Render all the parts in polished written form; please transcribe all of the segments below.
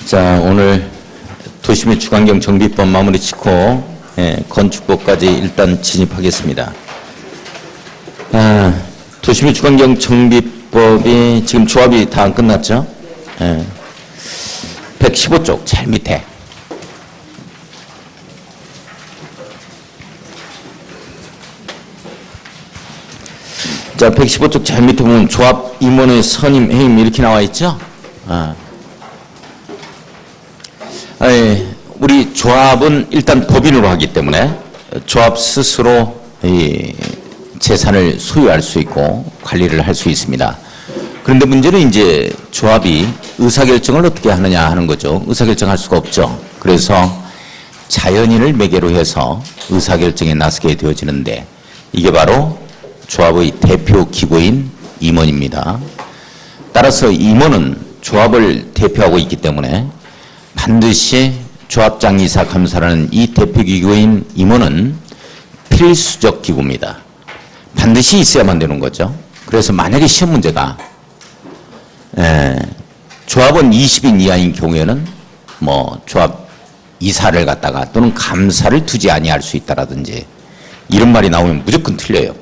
자, 오늘 도시및 주관경 정비법 마무리 짓고 건축법까지 일단 진입하겠습니다. 도시및 주관경 정비법이 지금 조합이 다 안 끝났죠? 115쪽 제일 밑에. 자, 115쪽 제일 밑에 보면 조합 임원의 선임, 해임 이렇게 나와 있죠? 우리 조합은 일단 법인으로 하기 때문에 조합 스스로 이 재산을 소유할 수 있고 관리를 할 수 있습니다. 그런데 문제는 이제 조합이 의사결정을 어떻게 하느냐 하는 거죠. 의사결정할 수가 없죠. 그래서 자연인을 매개로 해서 의사결정에 나서게 되어지는데 이게 바로 조합의 대표 기구인 임원입니다. 따라서 임원은 조합을 대표하고 있기 때문에 반드시 조합장 이사 감사라는 이 대표 기구인 임원은 필수적 기구입니다. 반드시 있어야만 되는 거죠. 그래서 만약에 시험 문제가 조합은 20인 이하인 경우에는 뭐 조합 이사를 갖다가 또는 감사를 두지 아니할 수 있다라든지 이런 말이 나오면 무조건 틀려요.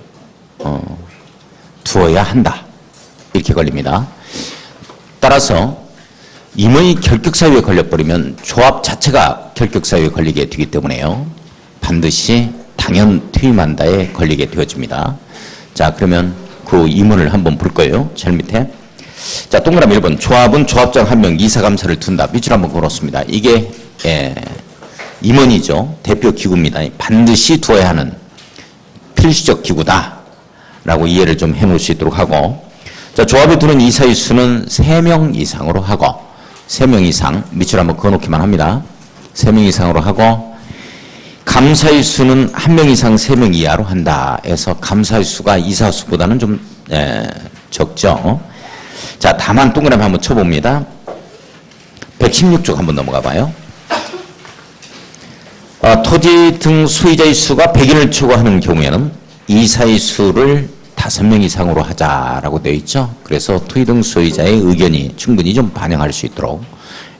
두어야 한다 이렇게 걸립니다. 따라서 임원이 결격사유에 걸려버리면 조합 자체가 결격사유에 걸리게 되기 때문에요. 반드시 당연 퇴임한다에 걸리게 되어집니다. 자, 그러면 그 임원을 한번 볼 거예요. 제일 밑에. 자, 동그라미 1번. 조합은 조합장 1명 이사감사를 둔다. 밑줄 한번 걸었습니다. 이게 임원이죠. 대표 기구입니다. 반드시 두어야 하는 필수적 기구다 라고 이해를 좀 해놓을 수 있도록 하고, 자, 조합에 두는 이사의 수는 3명 이상으로 하고, 3명 이상, 밑줄 한번 그어놓기만 합니다. 3명 이상으로 하고, 감사의 수는 1명 이상 3명 이하로 한다 해서 감사의 수가 이사 수보다는 좀 적죠. 자, 다만 동그라미 한번 쳐봅니다. 116쪽 한번 넘어가 봐요. 토지 등 소유자의 수가 100인을 초과하는 경우에는 이사의 수를 5명 이상으로 하자라고 되어 있죠. 그래서 토지 등 소유자의 의견이 충분히 좀 반영할 수 있도록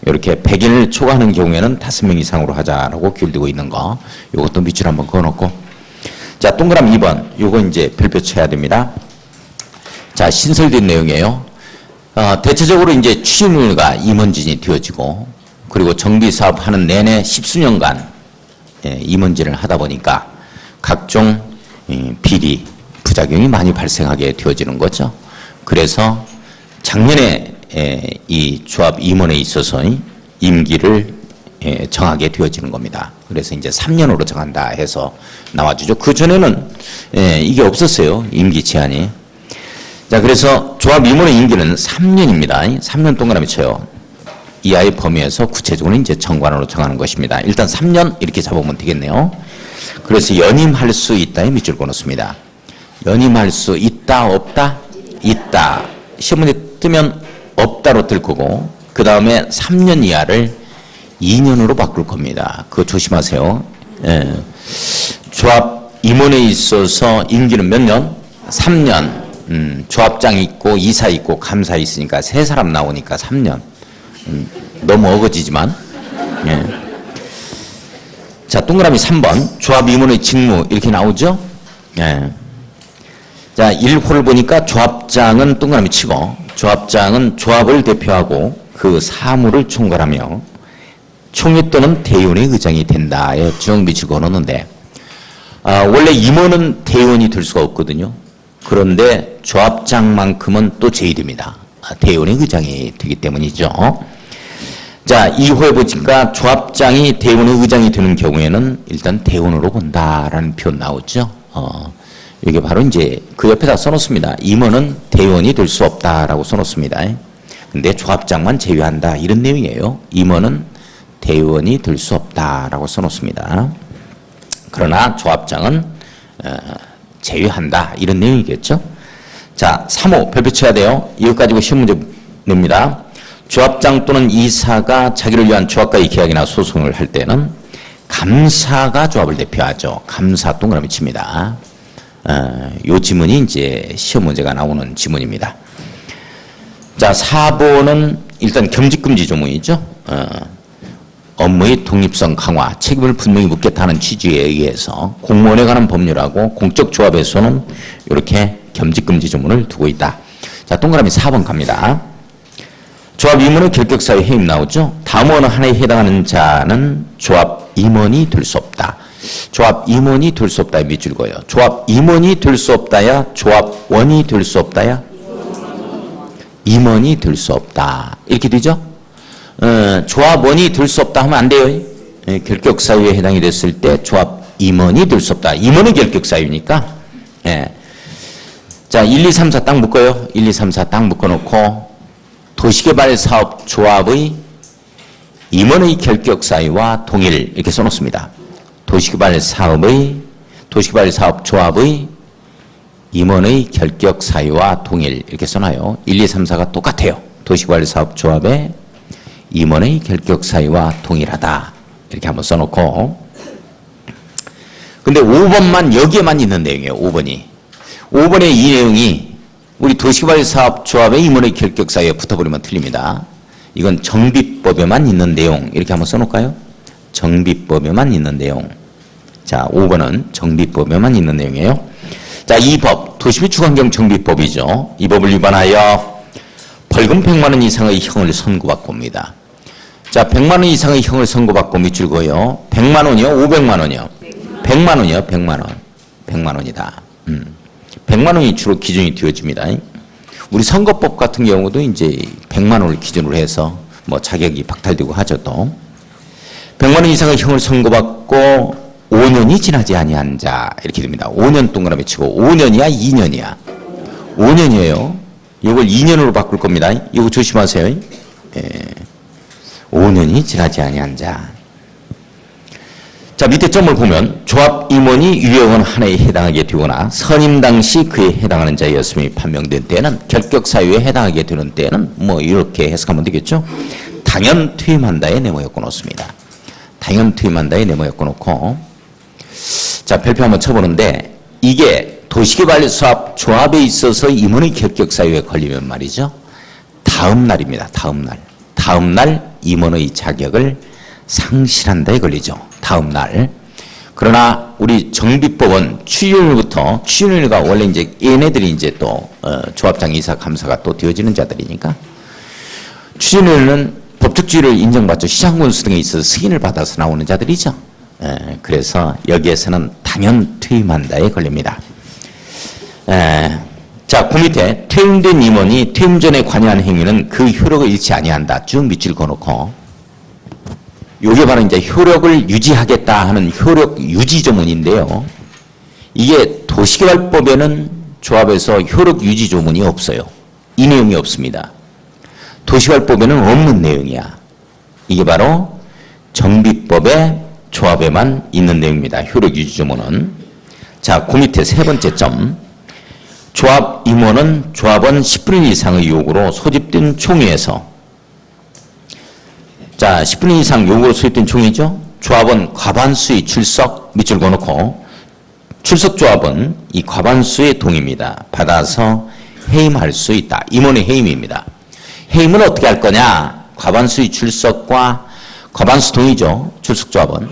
이렇게 100인을 초과하는 경우에는 5명 이상으로 하자라고 기울되고 있는 거. 이것도 밑줄 한번 그어놓고. 자, 동그라미 2번. 요거 이제 별표 쳐야 됩니다. 자, 신설된 내용이에요. 대체적으로 이제 취준료가 임원진이 되어지고, 그리고 정비사업 하는 내내 10수년간 임원진을 하다 보니까 각종 비리, 부작용이 많이 발생하게 되어지는 거죠. 그래서 작년에 이 조합 임원에 있어서 임기를 정하게 되어지는 겁니다. 그래서 이제 3년으로 정한다 해서 나와주죠. 그전에는 이게 없었어요. 임기 제한이. 자, 그래서 조합 임원의 임기는 3년입니다. 3년 동그라미 쳐요. 이하의 범위에서 구체적으로 이제 정관으로 정하는 것입니다. 일단 3년 이렇게 잡으면 되겠네요. 그래서 연임할 수 있다에 밑줄 그어놓습니다. 연임할 수 있다, 없다? 있다. 시험 문제 뜨면 없다로 뜰 거고, 그 다음에 3년 이하를 2년으로 바꿀 겁니다. 그거 조심하세요. 조합 임원에 있어서 임기는 몇 년? 3년. 조합장 있고 이사 있고 감사 있으니까 3사람 나오니까 3년. 너무 어거지지만. 자, 동그라미 3번. 조합 임원의 직무 이렇게 나오죠? 자, 1호를 보니까 조합장은 동그라미 치고, 조합장은 조합을 대표하고 그 사무를 총괄하며 총회 또는 대의원의 의장이 된다에 쭉 밑줄 그어놓는데, 원래 임원은 대의원이 될 수가 없거든요. 그런데 조합장만큼은 또 제의됩니다. 대의원의 의장이 되기 때문이죠. 자, 2호에 보니까 조합장이 대의원의 의장이 되는 경우에는 일단 대의원으로 본다라는 표현 나오죠. 이게 바로 이제 그 옆에다 써놓습니다. 임원은 대의원이 될 수 없다라고 써놓습니다. 근데 조합장만 제외한다 이런 내용이에요. 임원은 대의원이 될 수 없다라고 써놓습니다. 그러나 조합장은 제외한다 이런 내용이겠죠. 자, 3호 별표 쳐야 돼요. 이것 가지고 시험 문제 냅니다. 조합장 또는 이사가 자기를 위한 조합과의 계약이나 소송을 할 때는 감사가 조합을 대표하죠. 감사 동그라미 칩니다. 요 지문이 이제 시험 문제가 나오는 지문입니다. 자, 4번은 일단 겸직금지 조문이죠. 업무의 독립성 강화, 책임을 분명히 묻겠다는 취지에 의해서 공무원에 관한 법률하고 공적 조합에서는 이렇게 겸직금지 조문을 두고 있다. 자, 동그라미 4번 갑니다. 조합 임원의 결격사유 해임 나오죠. 다음 어느 하나에 해당하는 자는 조합 임원이 될 수 없다. 조합 임원이 될 수 없다에 밑줄 그어요. 조합 임원이 될 수 없다야, 조합원이 될 수 없다야, 임원이 될 수 없다. 이렇게 되죠. 조합원이 될 수 없다 하면 안 돼요. 결격사유에 해당이 됐을 때 조합 임원이 될 수 없다. 임원의 결격사유니까. 예. 자, 1, 2, 3, 4 딱 묶어요. 1, 2, 3, 4 딱 묶어놓고 도시개발사업조합의 임원의 결격사유와 동일 이렇게 써놓습니다. 도시개발사업조합의 임원의 결격사유와 동일 이렇게 써놔요. 1, 2, 3, 4가 똑같아요. 도시개발사업조합의 임원의 결격사유와 동일하다. 이렇게 한번 써놓고 근데 5번만 여기에만 있는 내용이에요. 5번이. 5번의 이 내용이 우리 도시개발사업조합의 임원의 결격사유에 붙어버리면 틀립니다. 이건 정비법에만 있는 내용 이렇게 한번 써놓을까요? 정비법에만 있는 내용. 자, 5번은 정비법에만 있는 내용이에요. 자, 이 법, 도시비축환경정비법이죠. 이 법을 위반하여 벌금 100만 원 이상의 형을 선고받고 옵니다. 자, 100만 원 이상의 형을 선고받고 밑줄 그어요. 100만 원이요? 500만 원이요? 100만 원이요? 100만 원. 100만 원이다. 100만 원이 주로 기준이 되어집니다. 우리 선거법 같은 경우도 이제 100만 원을 기준으로 해서 뭐 자격이 박탈되고 하죠 또. 100만 원 이상의 형을 선고받고 5년이 지나지 아니한 자 이렇게 됩니다. 5년 동그라미 치고 5년이야 2년이야? 5년이에요. 이걸 2년으로 바꿀 겁니다. 이거 조심하세요. 예. 5년이 지나지 아니한 자. 자, 밑에 점을 보면 조합 임원이 유예원 하나에 해당하게 되거나 선임 당시 그에 해당하는 자였음이 판명된 때는 결격사유에 해당하게 되는 때는 뭐 이렇게 해석하면 되겠죠. 당연 퇴임한다에 네모였고 놓습니다. 당연 퇴임한다에 네모였고 놓고 자, 별표 한번 쳐보는데 이게 도시개발사업 조합에 있어서 임원의 결격사유에 걸리면 말이죠. 다음 날입니다. 다음 날. 다음 날 임원의 자격을 상실한다에 걸리죠. 다음 날. 그러나 우리 정비법은 취준일부터 취준일가 원래 이제 얘네들이 이제 또 조합장 이사 감사가 또 되어지는 자들이니까 취준일은 법적지위를 인정받죠. 시장군수 등에 있어서 승인을 받아서 나오는 자들이죠. 그래서 여기에서는 당연 퇴임한다에 걸립니다. 자, 그 밑에 퇴임된 임원이 퇴임 전에 관여한 행위는 그 효력을 잃지 아니한다. 쭉 밑줄 그어놓고 요게 바로 이제 효력을 유지하겠다 하는 효력 유지 조문인데요. 이게 도시개발법에는 조합에서 효력 유지 조문이 없어요. 이 내용이 없습니다. 도시개발법에는 없는 내용이야. 이게 바로 정비법의 조합에만 있는 내용입니다. 효력 유지 조문은. 자, 그 밑에 세 번째 점. 조합 임원은 조합원 10분 이상의 요구로 소집된 총회에서 자, 10분 이상 요구로 소집된 총회죠. 조합원 과반수의 출석 밑줄 그어놓고 출석 조합은 이 과반수의 동의입니다. 받아서 해임할 수 있다. 임원의 해임입니다. 해임은 어떻게 할 거냐? 과반수의 출석과 과반수 동의죠. 출석 조합은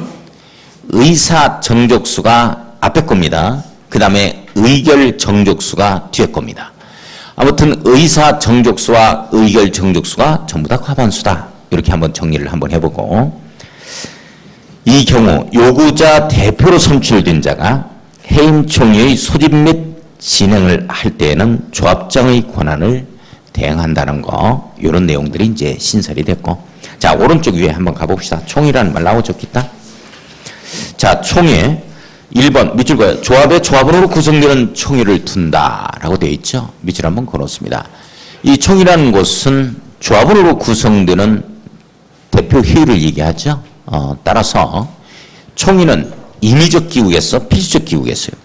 의사 정족수가 앞에 겁니다. 그 다음에 의결 정족수가 뒤에 겁니다. 아무튼 의사 정족수와 의결 정족수가 전부 다 과반수다. 이렇게 한번 정리를 한번 해보고 이 경우 요구자 대표로 선출된 자가 해임총회의 소집 및 진행을 할 때에는 조합장의 권한을 대행한다는 거 이런 내용들이 이제 신설이 됐고 자, 오른쪽 위에 한번 가봅시다. 총회라는 말 나오죠, 기타? 자, 총회 1번 밑줄 그어요. 조합의 조합원으로 구성되는 총회를 둔다라고 되어 있죠. 밑줄 한번 걸었습니다. 이 총회라는 것은 조합원으로 구성되는 대표 회의를 얘기하죠. 따라서 총회는 임의적 기구겠어? 필수적 기구겠어요?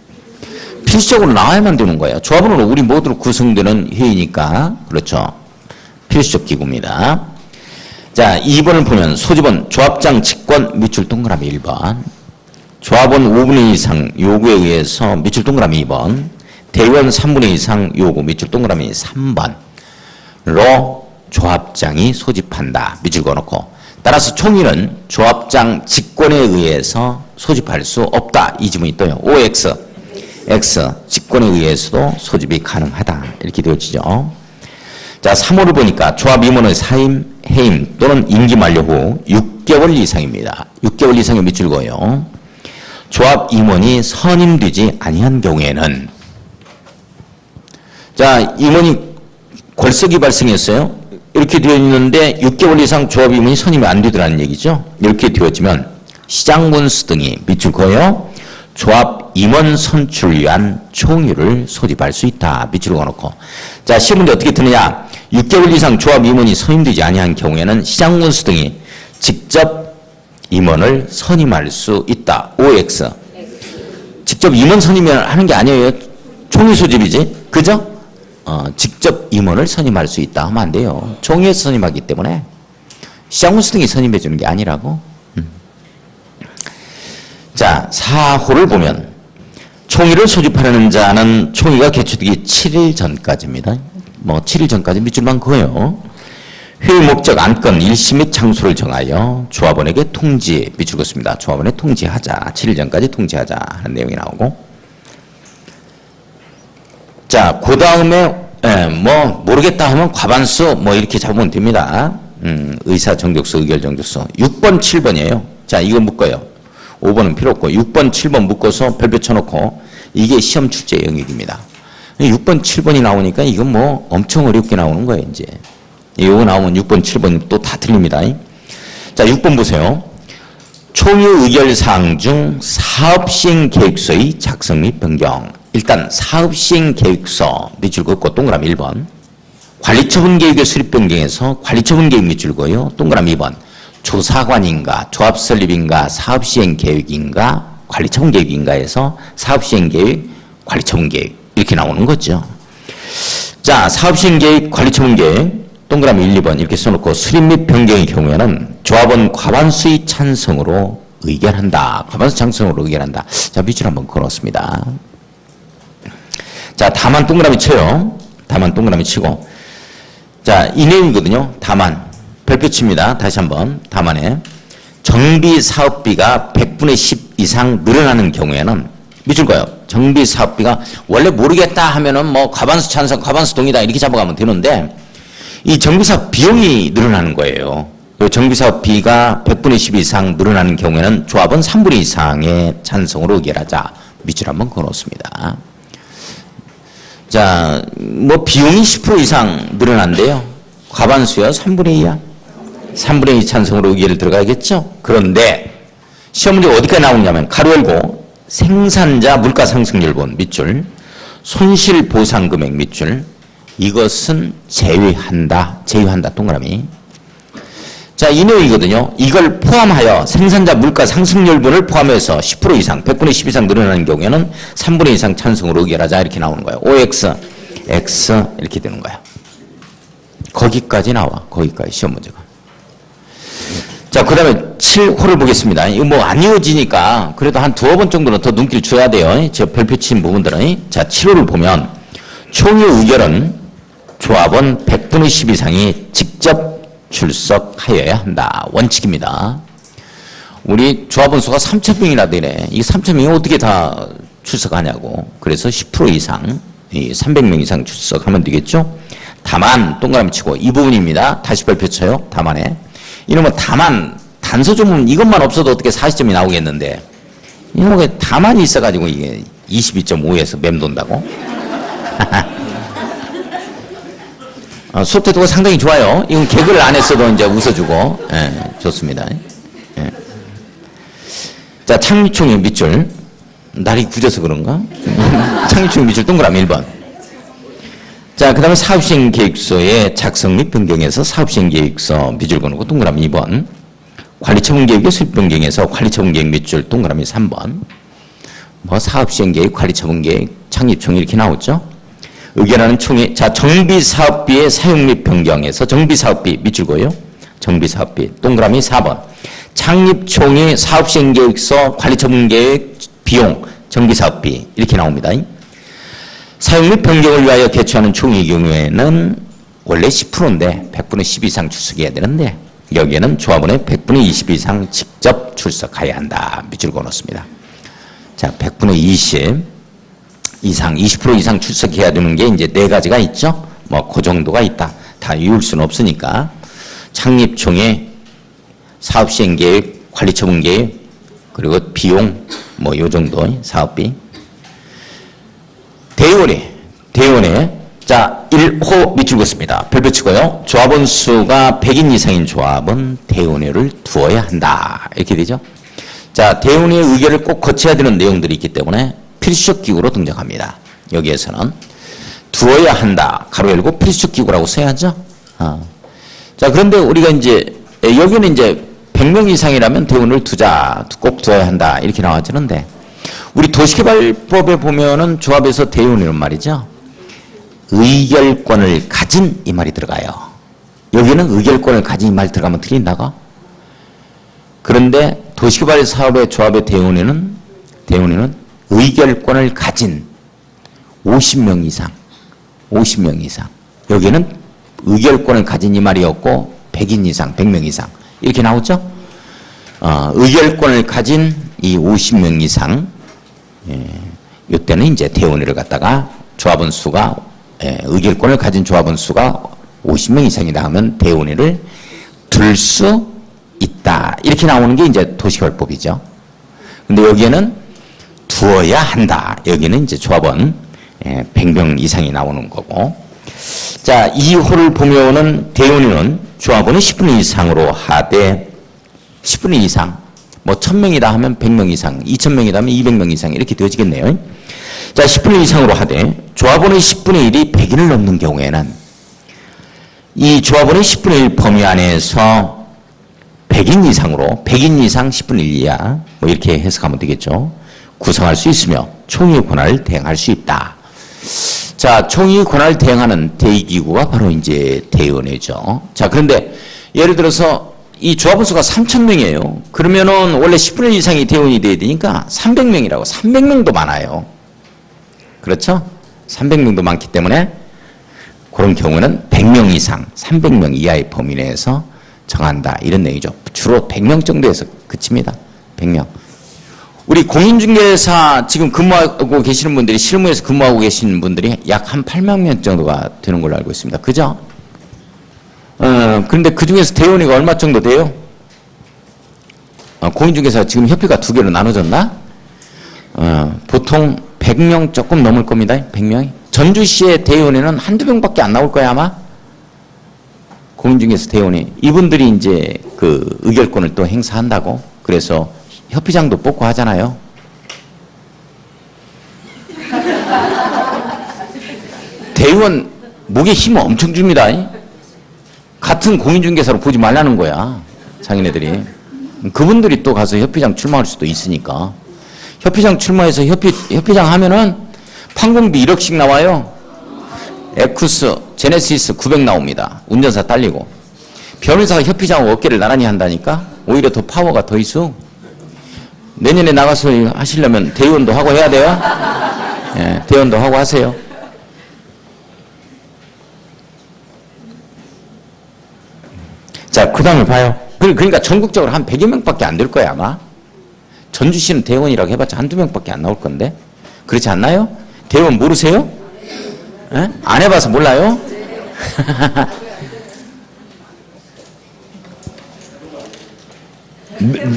필수적으로 나와야만 되는 거예요. 조합원으로 우리 모두로 구성되는 회의니까 그렇죠. 필수적 기구입니다. 자, 2번을 보면 소집원 조합장 직권 밑줄 동그라미 1번 조합원 5분의 2 이상 요구에 의해서 밑줄 동그라미 2번 대의원 3분의 2 이상 요구 밑줄 동그라미 3번로 조합장이 소집한다. 밑줄 그어놓고. 따라서 총리는 조합장 직권에 의해서 소집할 수 없다. 이 지문이 떠요. OX. X. 직권에 의해서도 소집이 가능하다. 이렇게 되어지죠. 자, 3호를 보니까 조합 임원의 사임, 해임 또는 임기 만료 후 6개월 이상입니다. 6개월 이상의 밑줄 그어요. 조합 임원이 선임되지 아니한 경우에는 자, 임원이 골석이 발생했어요. 이렇게 되어 있는데 6개월 이상 조합 임원이 선임이 안 되더라는 얘기죠. 이렇게 되어지면 시장군수 등이 밑줄 그어요. 조합 임원 선출을 위한 총의를 소집할 수 있다. 밑줄 그어놓고. 자, 시험 문제 어떻게 드느냐. 6개월 이상 조합 임원이 선임되지 아니한 경우에는 시장군수 등이 직접 임원을 선임할 수 있다. OX. 직접 임원 선임을 하는 게 아니에요. 총의 소집이지. 그죠? 직접 임원을 선임할 수 있다 하면 안 돼요. 총회에서 선임하기 때문에 시장군수 등이 선임해 주는 게 아니라고. 자, 4호를 보면 총의를 소집하려는 자는 총의가 개최되기 7일 전까지입니다. 뭐 7일 전까지 밑줄만 그어요. 회의 목적, 안건, 일시 및 장소를 정하여 조합원에게 통지, 밑줄 그었습니다. 조합원에 통지하자. 7일 전까지 통지하자 하는 내용이 나오고. 자, 그 다음에 뭐 모르겠다 하면 과반수 뭐 이렇게 잡으면 됩니다. 의사 정족수, 의결 정족수. 6번, 7번이에요. 자, 이거 묶어요. 5번은 필요 없고 6번, 7번 묶어서 별표 쳐놓고 이게 시험 출제 영역입니다. 6번, 7번이 나오니까 이건 뭐 엄청 어렵게 나오는 거예요, 이제. 이거 나오면 6번, 7번 또 다 틀립니다. 자, 6번 보세요. 총의 의결사항 중 사업시행계획서의 작성 및 변경. 일단 사업시행계획서 밑줄 긋고 동그라미 1번. 관리처분계획의 수립 변경에서 관리처분계획 밑줄 그어요. 동그라미 2번. 조사관인가 조합설립인가 사업시행계획인가 관리처분계획인가에서 사업시행계획 관리처분계획 이렇게 나오는 거죠. 자, 사업시행계획 관리처분계획 동그라미 1, 2번 이렇게 써놓고 수립 및 변경의 경우에는 조합원 과반수의 찬성으로 의결한다. 과반수 찬성으로 의결한다. 자, 밑줄 한번 걸었습니다. 자, 다만 동그라미 쳐요. 다만 동그라미 치고. 자, 이 내용이거든요. 다만. 별표 칩니다. 다시 한번. 다만에. 정비 사업비가 100분의 10 이상 늘어나는 경우에는 밑줄 거예요. 정비 사업비가 원래 모르겠다 하면은 뭐 과반수 찬성, 과반수 동의다 이렇게 잡아가면 되는데 이 정비사업 비용이 늘어나는 거예요. 정비사업비가 100분의 10 이상 늘어나는 경우에는 조합은 3분의 2 이상의 찬성으로 의결하자. 밑줄 한번 걸었습니다. 자, 뭐 비용이 10% 이상 늘어난대요. 과반수요? 3분의 2야? 3분의 2 찬성으로 의결을 들어가야겠죠? 그런데 시험 문제 어디까지 나오냐면 가로 열고 생산자 물가상승률본 밑줄, 손실보상금액 밑줄, 이것은 제외한다. 제외한다. 동그라미. 자, 이 내용이거든요. 이걸 포함하여 생산자 물가 상승률분을 포함해서 10% 이상, 100분의 10 이상 늘어나는 경우에는 3분의 2 이상 찬성으로 의결하자. 이렇게 나오는 거예요. OX, X 이렇게 되는 거야. 거기까지 나와. 거기까지 시험 문제가. 자, 그 다음에 7호를 보겠습니다. 이거 뭐 안 이어지니까 그래도 한 두어 번 정도는 더 눈길 줘야 돼요. 저 별표 친 부분들은. 자, 7호를 보면 총의 의결은 조합원 100분의 10 이상이 직접 출석하여야 한다. 원칙입니다. 우리 조합원 수가 3,000명이나 되네. 이 3,000명이 어떻게 다 출석하냐고. 그래서 10% 이상, 300명 이상 출석하면 되겠죠. 다만 동그라미 치고 이 부분입니다. 다시 별표 쳐요. 다만에. 이러면 다만 단서조문 이것만 없어도 어떻게 40점이 나오겠는데 이거 다만이 있어가지고 이게 22.5에서 맴돈다고? 수업 태도가 상당히 좋아요. 이건 개그를 안 했어도 이제 웃어주고, 예, 좋습니다. 예. 자, 창립총회 밑줄. 날이 굳어서 그런가? 창립총회 밑줄 동그라미 1번. 자, 그 다음에 사업시행계획서의 작성 및 변경에서 사업시행계획서 밑줄 그어놓고 동그라미 2번. 관리처분계획의 수립 변경에서 관리처분계획 밑줄 동그라미 3번. 뭐 사업시행계획, 관리처분계획, 창립총회 이렇게 나오죠. 의결하는 총회. 자, 정비사업비의 사용 및 변경에서 정비사업비 밑줄 그어요. 정비사업비 동그라미 4번. 창립총회, 사업시행계획서, 관리처분계획, 비용, 정비사업비 이렇게 나옵니다. 사용 및 변경을 위하여 개최하는 총회의 경우에는 원래 10%인데 100분의 10 이상 출석해야 되는데 여기에는 조합원의 100분의 20 이상 직접 출석해야 한다. 밑줄 그어놓습니다. 자, 100분의 20 이상, 20% 이상 출석해야 되는 게 이제 네 가지가 있죠. 뭐 그 정도가 있다. 다 이룰 수는 없으니까 창립총회, 사업시행계획, 관리처분계획, 그리고 비용 뭐 요 정도 사업비. 대의원회 자 1호 밑줄 긋습니다. 별표 치고요. 조합원 수가 100인 이상인 조합은 대의원회를 두어야 한다. 이렇게 되죠. 자, 대의원회의 의결을 꼭 거쳐야 되는 내용들이 있기 때문에 필수적 기구로 등장합니다. 여기에서는 두어야 한다. 가로 열고 필수적 기구라고 써야죠. 자, 그런데 우리가 이제 여기는 이제 100명 이상이라면 대의원을 꼭 두어야 한다. 이렇게 나와지는데 우리 도시개발법에 보면은 조합에서 대의원이란 말이죠. 의결권을 가진 이 말이 들어가요. 여기는 의결권을 가진 이 말이 들어가면 틀린다고? 그런데 도시개발 사업의 조합의 대의원회는 의결권을 가진 50명 이상, 50명 이상. 여기는 의결권을 가진 이 말이었고 100인 이상, 100명 이상 이렇게 나오죠. 의결권을 가진 이 50명 이상, 이때는 이제 대의원회를 갖다가 조합원 수가 의결권을 가진 조합원 수가 50명 이상이다 하면 대의원회를 둘 수 있다. 이렇게 나오는 게 이제 도시개발법이죠. 근데 여기에는 두어야 한다. 여기는 이제 조합원 100명 이상이 나오는 거고. 자, 2호를 보면은 대의원회는 조합원은 10분 이상으로 하되 10분 이상, 뭐 1000명이다 하면 100명 이상, 2000명이다 하면 200명 이상 이렇게 되어지겠네요. 자, 10분의 이상으로 하되 조합원의 10분의 1이 100인을 넘는 경우에는 이 조합원의 10분의 1 범위 안에서 100인 이상으로 100인 이상 10분의 1 이하 뭐 이렇게 해석하면 되겠죠. 구성할 수 있으며 총회의 권한을 대행할 수 있다. 자, 총회의 권한을 대행하는 대의기구가 바로 이제 대의원회죠. 자, 그런데 예를 들어서 이 조합원 수가 3000명이에요. 그러면은 원래 10분의 1 이상이 대의원이 돼야 되니까 300명이라고. 300명도 많아요. 그렇죠? 300명도 많기 때문에 그런 경우는 100명 이상, 300명 이하의 범위 내에서 정한다. 이런 내용이죠. 주로 100명 정도에서 그칩니다. 100명. 우리 공인중개사 지금 근무하고 계시는 분들이 실무에서 근무하고 계시는 분들이 약 한 8만 명 정도가 되는 걸로 알고 있습니다. 그죠? 그런데 그 중에서 대의원회가 얼마 정도 돼요? 공인중개사 지금 협회가 두 개로 나눠졌나? 보통 100명 조금 넘을 겁니다. 100명이. 전주시의 대의원회는 한두 명밖에 안 나올 거야, 아마? 공인중개사 대의원회. 이분들이 이제 그 의결권을 또 행사한다고. 그래서 협회장도 뽑고 하잖아요. 대의원 목에 힘을 엄청 줍니다. 같은 공인중개사로 보지 말라는 거야. 자기네들이. 그분들이 또 가서 협회장 출마할 수도 있으니까. 협회장 출마해서 협회장 하면은 판공비 1억씩 나와요. 에쿠스, 제네시스 900 나옵니다. 운전사 딸리고. 변호사가 협회장하고 어깨를 나란히 한다니까? 오히려 더 파워가 더 있어. 내년에 나가서 하시려면 대의원도 하고 해야 돼요. 예, 대의원도 하고 하세요. 자, 그 다음을 봐요. 그러니까 전국적으로 한 100여 명밖에 안 될 거야, 아마. 전주시는 대의원이라고 해봤자 한두 명밖에 안 나올 건데. 그렇지 않나요? 대의원 모르세요? 에? 안 해봐서 몰라요?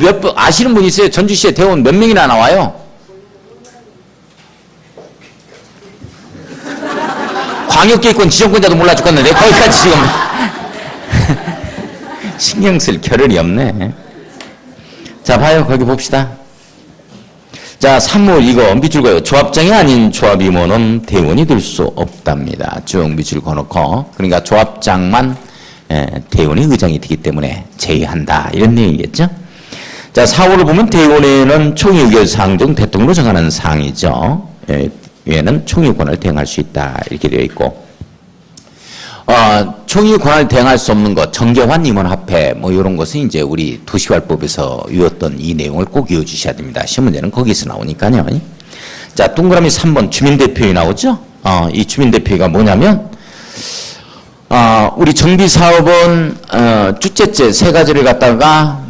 몇 분, 아시는 분 있어요? 전주시에 대의원 몇 명이나 나와요? 광역기획권 지정권자도 몰라 죽겠는데 거기까지 지금 신경 쓸 겨를이 없네. 자, 봐요. 거기 봅시다. 자, 3호 이거 밑줄 그어요. 조합장이 아닌 조합임원은 대의원이 될 수 없답니다. 쭉 밑줄 그어놓고. 그러니까 조합장만 대의원의 의장이 되기 때문에 제의한다. 이런 내용이겠죠. 자, 4호를 보면 대의원회는 총회 의결사항 중 대통령으로 정하는 사항이죠. 위에는 총회 권한을 대행할 수 있다. 이렇게 되어 있고. 총회 권한을 대행할 수 없는 것, 정계환 임원합회, 뭐, 이런 것은 이제 우리 도시개발법에서 외웠던 이 내용을 꼭 외워주셔야 됩니다. 시험 문제는 거기서 나오니까요. 자, 동그라미 3번 주민대표에 나오죠? 이 주민대표가 뭐냐면, 우리 정비사업은 주째째 세 가지를 갖다가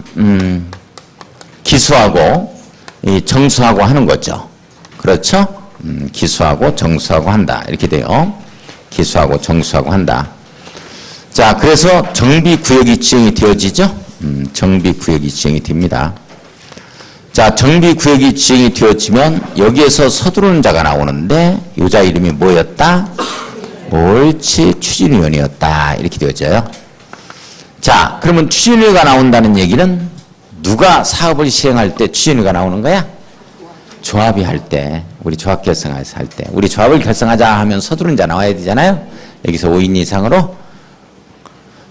기수하고 정수하고 하는 거죠. 그렇죠? 기수하고 정수하고 한다. 이렇게 돼요. 기수하고 정수하고 한다. 자, 그래서 정비구역이 지정이 되어지죠? 정비구역이 지정이 됩니다. 자, 정비구역이 지정이 되어지면 여기에서 서두르는 자가 나오는데 이 자 이름이 뭐였다? 옳지, 추진위원이었다. 이렇게 되어져요. 자, 그러면 추진위가 나온다는 얘기는 누가 사업을 시행할 때 추진위가 나오는 거야? 조합이 할 때, 우리 조합 결성해서 할 때, 우리 조합을 결성하자 하면 서두른 자 나와야 되잖아요. 여기서 5인 이상으로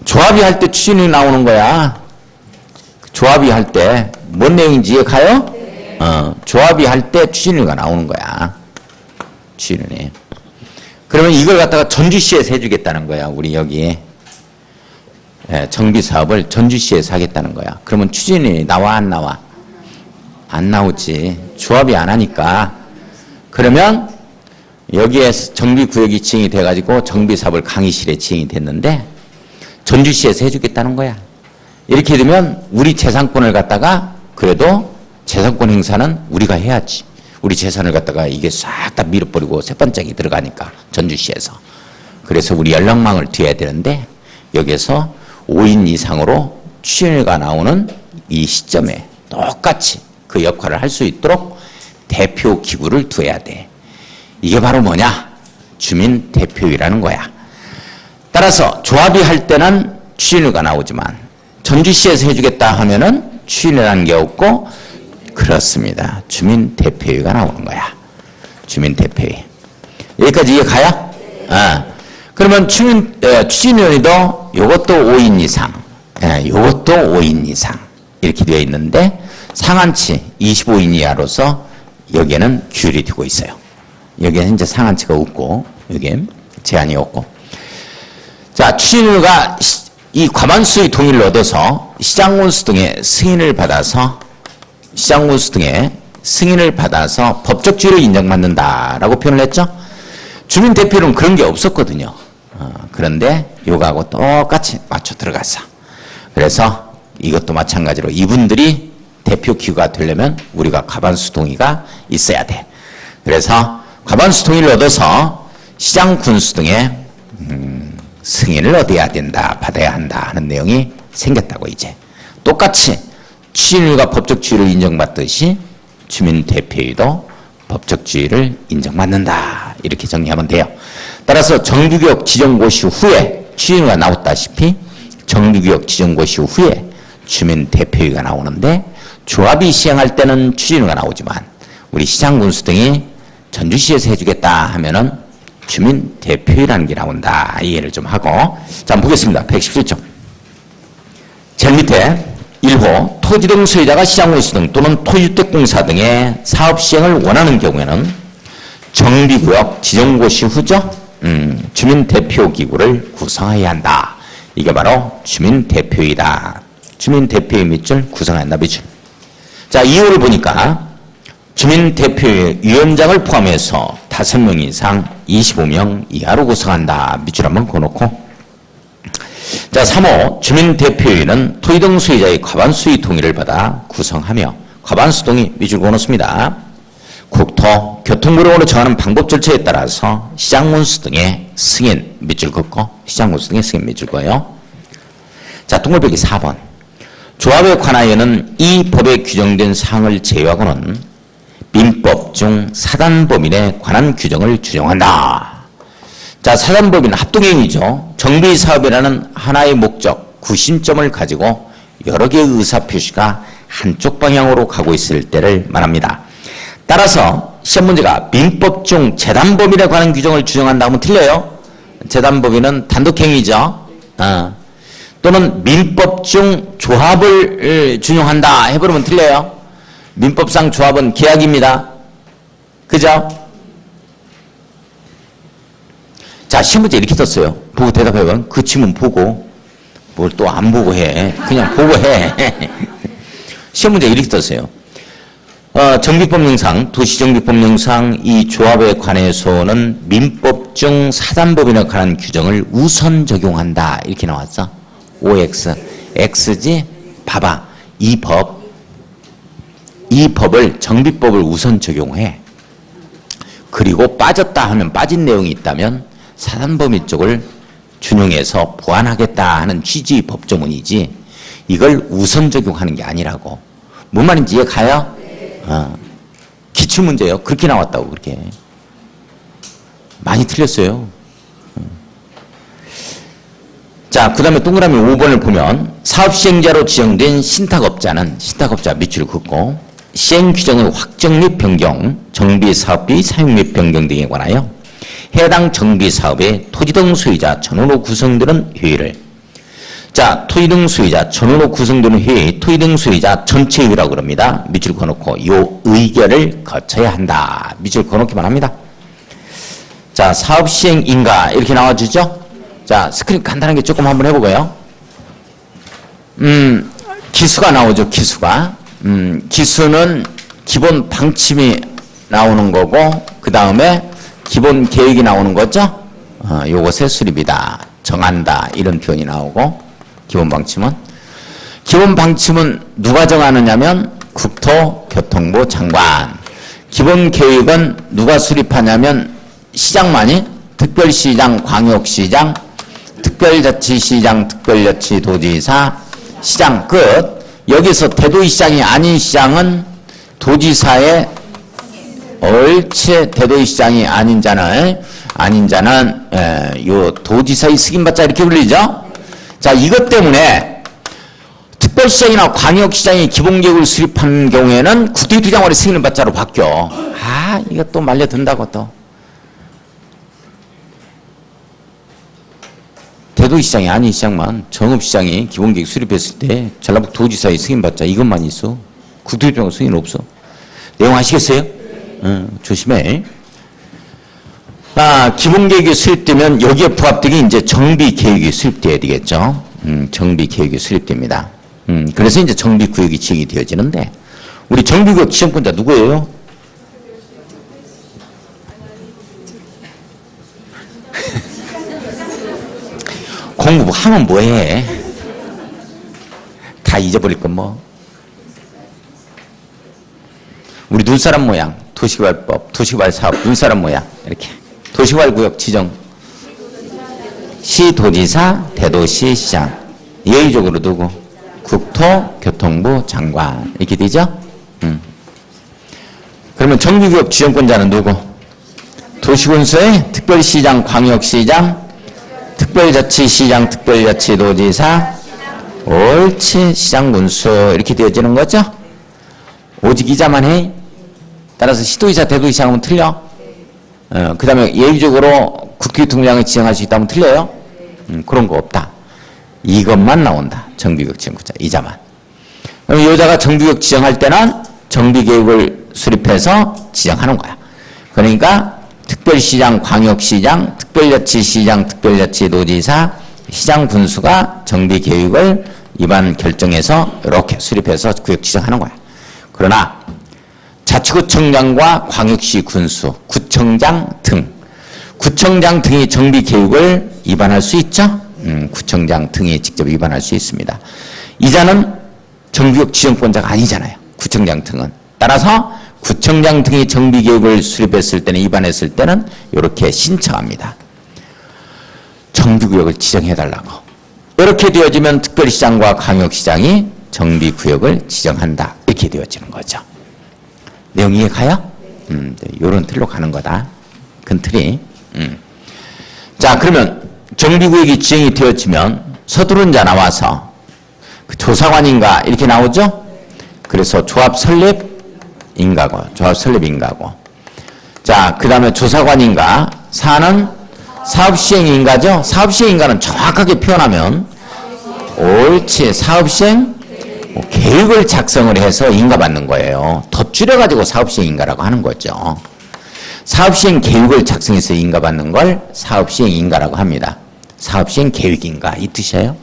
조합이 할 때 추진위 나오는 거야. 조합이 할 때 뭔 내용인지 이해가요? 조합이 할 때 추진위가 나오는 거야. 추진위. 그러면 이걸 갖다가 전주시에서 해주겠다는 거야. 우리 여기 정비사업을 전주시에서 하겠다는 거야. 그러면 추진위 나와 안 나와? 안 나오지. 조합이 안 하니까. 그러면 여기에 정비구역이 지정이 돼가지고 정비사업을 강의실에 지정이 됐는데 전주시에서 해주겠다는 거야. 이렇게 되면 우리 재산권을 갖다가 그래도 재산권 행사는 우리가 해야지. 우리 재산을 갖다가 이게 싹 다 밀어버리고 새반짝이 들어가니까 전주시에서. 그래서 우리 연락망을 둬야 되는데 여기에서 5인 이상으로 추진위가 나오는 이 시점에 똑같이 그 역할을 할 수 있도록 대표 기구를 둬야 돼. 이게 바로 뭐냐? 주민 대표위라는 거야. 따라서 조합이 할 때는 추진위가 나오지만 전주시에서 해주겠다 하면은 추진위라는 게 없고 그렇습니다. 주민 대표위가 나오는 거야. 주민 대표위. 여기까지 이해가요? 그러면 추진위원회도 요것도 5인 이상, 요것도 5인 이상 이렇게 되어 있는데 상한치 25인 이하로서 여기에는 규율이 되고 있어요. 여기에는 이제 상한치가 없고 여기에 제한이 없고. 자, 추진위가 이 과반수의 동의를 얻어서 시장군수 등의 승인을 받아서 법적 지위를 인정받는다라고 표현을 했죠. 주민대표는 그런 게 없었거든요. 그런데 요거하고 똑같이 맞춰 들어갔어. 그래서 이것도 마찬가지로 이분들이 대표 기구가 되려면 우리가 과반수 동의가 있어야 돼. 그래서 과반수 동의를 얻어서 시장 군수 등의 승인을 얻어야 된다, 받아야 한다 하는 내용이 생겼다고. 이제 똑같이 추진위가 법적 지위를 인정받듯이 주민대표위도 법적 지위를 인정받는다. 이렇게 정리하면 돼요. 따라서 정비구역 지정고시 후에 추진위가 나왔다시피 정비구역 지정고시 후에 주민대표위가 나오는데 조합이 시행할 때는 추진위가 나오지만 우리 시장군수 등이 전주시에서 해주겠다 하면은 주민대표위라는 게 나온다. 이해를 좀 하고. 자, 한번 보겠습니다. 117쪽. 제일 밑에 1호 토지 등 소유자가 시장군수 등 또는 토지주택공사 등의 사업 시행을 원하는 경우에는 정비구역 지정고시 후죠. 주민대표기구를 구성해야 한다. 이게 바로 주민대표이다. 주민대표의 밑줄 구성해야 한다. 밑줄. 자, 2호를 보니까 주민대표의 위원장을 포함해서 5명 이상 25명 이하로 구성한다. 밑줄 한번 그어놓고. 자, 3호 주민대표회는 토지 등 소유자의 과반수의 동의를 받아 구성하며 과반수 동의 밑줄 그어놓습니다. 국토, 교통부령으로 정하는 방법 절차에 따라서 시장군수 등의 승인 밑줄 긋고 시장군수 등의 승인 밑줄 그어요. 자, 동글배기 4번. 조합에 관하여는 이 법에 규정된 사항을 제외하고는 민법 중 사단법인에 관한 규정을 준용한다. 자, 사단법인 합동행위죠. 정비사업이라는 하나의 목적, 구심점을 가지고 여러 개의 의사표시가 한쪽 방향으로 가고 있을 때를 말합니다. 따라서 시험 문제가 민법 중 재단법인에 관한 규정을 준용한다 하면 틀려요. 재단법인은 단독행위죠. 또는 민법 중 조합을 준용한다 해버리면 틀려요. 민법상 조합은 계약입니다. 그죠? 자, 시험 문제 이렇게 떴어요. 보고 대답해봐. 그 지문 보고 뭘 또 안 보고 해. 그냥 보고 해. 시험 문제 이렇게 떴어요. 정비법령상, 도시정비법령상 이 조합에 관해서는 민법 중 사단법인에 관한 규정을 우선 적용한다. 이렇게 나왔어. OX. X지? 봐봐. 이 법을, 정비법을 우선 적용해. 그리고 빠졌다 하면 빠진 내용이 있다면 사단법인 쪽을 준용해서 보완하겠다 하는 취지의 법조문이지 이걸 우선 적용하는 게 아니라고. 뭔 말인지 이해 가요? 기출문제요. 그렇게 나왔다고. 그렇게 많이 틀렸어요. 자, 그 다음에 동그라미 5번을 보면 사업시행자로 지정된 신탁업자는 신탁업자 밑줄 긋고 시행규정의 확정 및 변경, 정비사업비 사용 및 변경 등에 관하여 해당 정비사업의 토지 등 소유자 전원으로 구성되는 회의를, 자, 토지 등 소유자 전원으로 구성되는 회의, 토지 등 소유자 전체 회의라고 그럽니다. 밑줄 그어놓고 요 의결을 거쳐야 한다. 밑줄 그어놓기만 합니다. 자, 사업시행인가 이렇게 나와주죠. 자, 스크린 간단하게 조금 한번 해보고요. 기수가 나오죠. 기수가. 기수는 기본 방침이 나오는 거고 그 다음에 기본 계획이 나오는 거죠. 요것의 수립이다. 정한다. 이런 표현이 나오고 기본 방침은 누가 정하느냐면 국토교통부 장관. 기본 계획은 누가 수립하냐면 시장만이 특별시장, 광역시장, 특별자치시장, 특별자치도지사, 시장 끝. 여기서 대도시장이 아닌 시장은 도지사의 옳지. 대도시장이 아닌 자는 요 도지사의 승인받자 이렇게 불리죠. 자, 이것 때문에 특별시장이나 광역시장이 기본계획을 수립하는 경우에는 국토교통장관의 승인을 받자로 바뀌어. 이거 또 말려든다고 또. 대도시장이 아닌 시장만 정읍시장이 기본계획 수립했을 때 전라북 도지사의 승인받자 이것만 있어. 국토교통장관 승인 없어. 내용 아시겠어요? 조심해. 기본계획이 수립되면 여기에 부합되게 이제 정비계획이 수립돼야 되겠죠. 정비계획이 수립됩니다. 그래서 이제 정비구역이 지정이 되어지는데 우리 정비구역 지정권자 누구예요? 공부 하면 뭐해? 다 잊어버릴 건 뭐. 우리 눈사람 모양, 도시개발법, 도시개발사업, 눈사람 모양 이렇게 도시개발구역 지정, 시도지사, 대도시시장, 예의적으로 두고 국토교통부 장관 이렇게 되죠? 그러면 정비구역 지정권자는 누구? 도시군수의 특별시장, 광역시장, 특별자치시장, 특별자치도지사, 옳지, 시장군수 이렇게 되어지는 거죠? 오직 이자만 해. 따라서 시도지사, 대도시장 하면 틀려. 그 다음에 예외적으로 국토교통장을 지정할 수 있다면 틀려요? 그런 거 없다. 이것만 나온다. 정비구역 지정권자, 이자만. 그럼 여자가 정비구역 지정할 때는 정비계획을 수립해서 지정하는 거야. 그러니까 특별시장, 광역시장, 특별자치시장, 특별자치도지사, 시장군수가 정비계획을 입안 결정해서 이렇게 수립해서 구역 지정하는 거야. 그러나 자치구청장과 광역시 군수, 구청장 등이 정비계획을 위반할 수 있죠? 구청장 등이 직접 위반할 수 있습니다. 이자는 정비구역 지정권자가 아니잖아요. 구청장 등은. 따라서 구청장 등이 정비계획을 수립했을 때는, 위반했을 때는 이렇게 신청합니다. 정비구역을 지정해달라고. 이렇게 되어지면 특별시장과 광역시장이 정비구역을 지정한다. 이렇게 되어지는 거죠. 내용 이해가요? 이런 틀로 가는 거다. 큰 틀이. 자, 그러면 정비구역이 지정이 되어지면 서두른 자 나와서 그 조사관인가 이렇게 나오죠? 그래서 조합 설립인가고, 자, 그 다음에 조사관인가, 사는 사업시행인가죠? 사업시행인가는 정확하게 표현하면, 옳지, 사업시행 계획을 작성을 해서 인가받는 거예요. 더 줄여가지고 사업시행인가라고 하는 거죠. 사업시행 계획을 작성해서 인가받는 걸 사업시행인가라고 합니다. 사업시행 계획인가, 이 뜻이에요.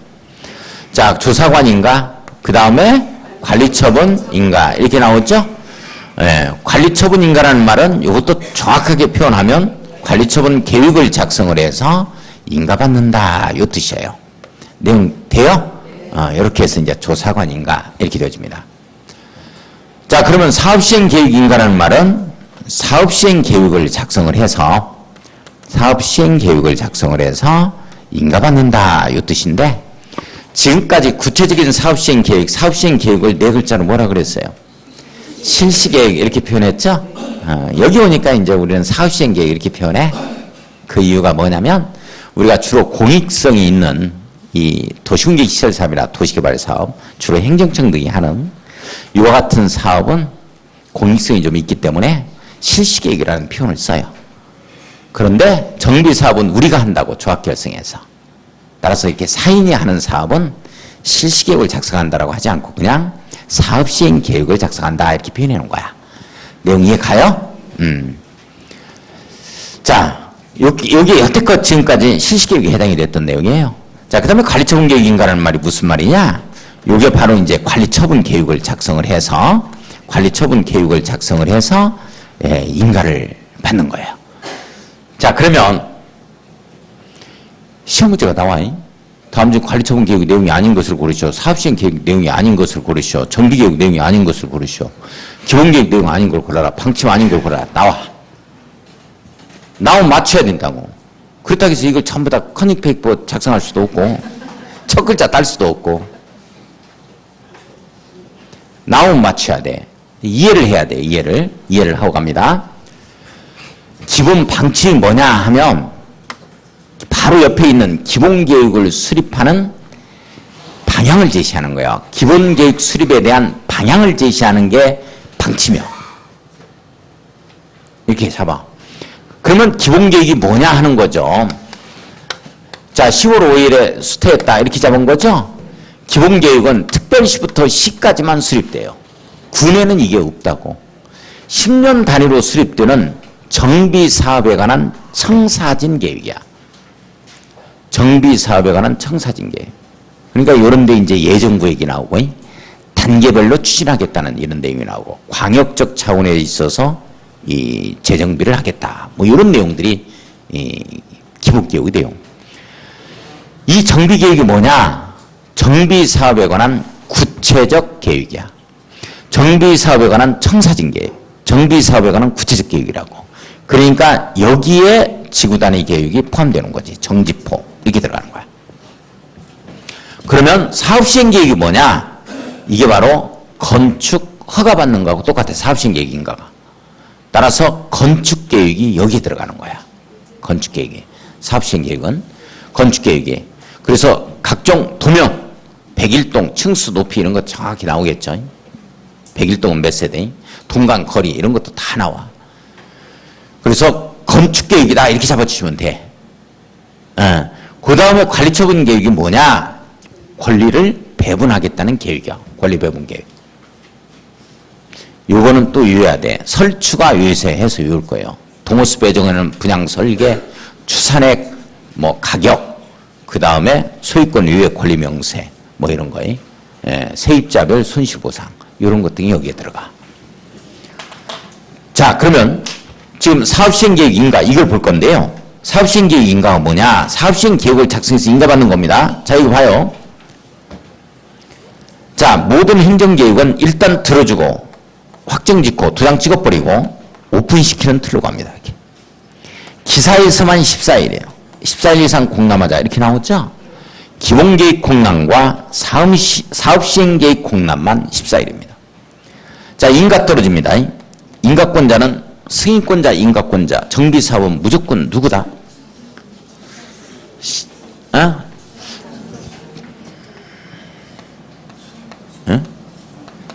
자, 조사관인가, 그 다음에 관리처분인가, 이렇게 나오죠? 관리처분 인가라는 말은 이것도 정확하게 표현하면 관리처분 계획을 작성을 해서 인가받는다 이 뜻이에요. 내용 돼요? 이렇게 해서 이제 조사관 인가 이렇게 되어집니다. 자, 그러면 사업시행계획 인가라는 말은 사업시행계획을 작성을 해서 인가받는다 이 뜻인데, 지금까지 구체적인 사업시행계획, 사업시행계획을 네 글자로 뭐라 그랬어요? 실시계획 이렇게 표현했죠? 여기 오니까 이제 우리는 사업시행계획 이렇게 표현해. 그 이유가 뭐냐면 우리가 주로 공익성이 있는 이 도시공개시설사업이나 도시개발사업, 주로 행정청 등이 하는 이와 같은 사업은 공익성이 좀 있기 때문에 실시계획이라는 표현을 써요. 그런데 정비사업은 우리가 한다고 조합결성해서. 따라서 이렇게 사인이 하는 사업은 실시계획을 작성한다라고 하지 않고 그냥 사업시행계획을 작성한다 이렇게 표현해 놓은 거야. 내용 이해 가요? 자, 여기 여태껏 지금까지 실시계획에 해당이 됐던 내용이에요. 자, 그 다음에 관리처분계획인가라는 말이 무슨 말이냐? 요게 바로 이제 관리처분계획을 작성을 해서 인가를 받는 거예요. 자, 그러면 시험 문제가 나와. 다음 중 관리처분계획 내용이 아닌 것을 고르시오. 사업시행계획 내용이 아닌 것을 고르시오. 정비계획 내용이 아닌 것을 고르시오. 기본계획 내용 아닌 걸 골라라. 방침 아닌 걸 골라라. 나오면 맞춰야 된다고. 그렇다고 해서 이걸 전부 다 커닝페이퍼 작성할 수도 없고 첫 글자 딸 수도 없고, 나오면 맞춰야 돼. 이해를 해야 돼. 이해를 하고 갑니다. 기본 방침이 뭐냐 하면 바로 옆에 있는 기본계획을 수립하는 방향을 제시하는 거예요. 기본계획 수립에 대한 방향을 제시하는 게 방침이요. 이렇게 잡아. 그러면 기본계획이 뭐냐 하는 거죠. 자, 10월 5일에 수퇴했다 이렇게 잡은 거죠. 기본계획은 특별시부터 시까지만 수립돼요. 군에는 이게 없다고. 10년 단위로 수립되는 정비사업에 관한 청사진 계획이야. 정비사업에 관한 청사진 계획. 그러니까 이런 데 이제 예정구획이 나오고, 단계별로 추진하겠다는 이런 내용이 나오고, 광역적 차원에 있어서 이 재정비를 하겠다. 뭐 이런 내용들이 기본계획의 내용. 이 정비계획이 뭐냐? 정비사업에 관한 구체적 계획이야. 정비사업에 관한 청사진 계획, 정비사업에 관한 구체적 계획이라고. 그러니까 여기에 지구단위 계획이 포함되는 거지. 정지포 이렇게 들어가는 거야. 그러면 사업시행계획이 뭐냐? 이게 바로 건축 허가받는 거하고 똑같아. 사업시행계획인가가. 따라서 건축계획이 여기에 들어가는 거야. 건축계획이. 사업시행계획은 건축계획이. 그래서 각종 도면, 101동, 층수, 높이 이런 거 정확히 나오겠죠. 101동은 몇 세대, 동강, 거리 이런 것도 다 나와. 그래서 건축계획이다 이렇게 잡아주시면 돼. 그 다음에 관리처분 계획이 뭐냐? 권리를 배분하겠다는 계획이야. 권리 배분 계획. 요거는 또 유효해야 돼. 설추가 유예해서 유효할 거예요. 동호수 배정에는 분양 설계, 추산액, 뭐 가격, 그 다음에 소유권 유예 권리 명세, 뭐 이런 거에 세입자별 손실보상 이런 것 등이 여기에 들어가. 자, 그러면 지금 사업시행계획 인가 이걸 볼 건데요. 사업시행계획 인가가 뭐냐? 사업시행계획을 작성해서 인가받는 겁니다. 자, 이거 봐요. 자, 모든 행정계획은 일단 들어주고 확정짓고 두 장 찍어버리고 오픈시키는 틀로 갑니다. 이렇게. 기사에서만 14일이에요. 14일 이상 공람하자 이렇게 나오죠? 기본계획 공람과 사업시행계획 공람만 14일입니다. 자, 인가 떨어집니다. 인가권자는 승인권자, 인가권자, 정비사업은 무조건 누구다?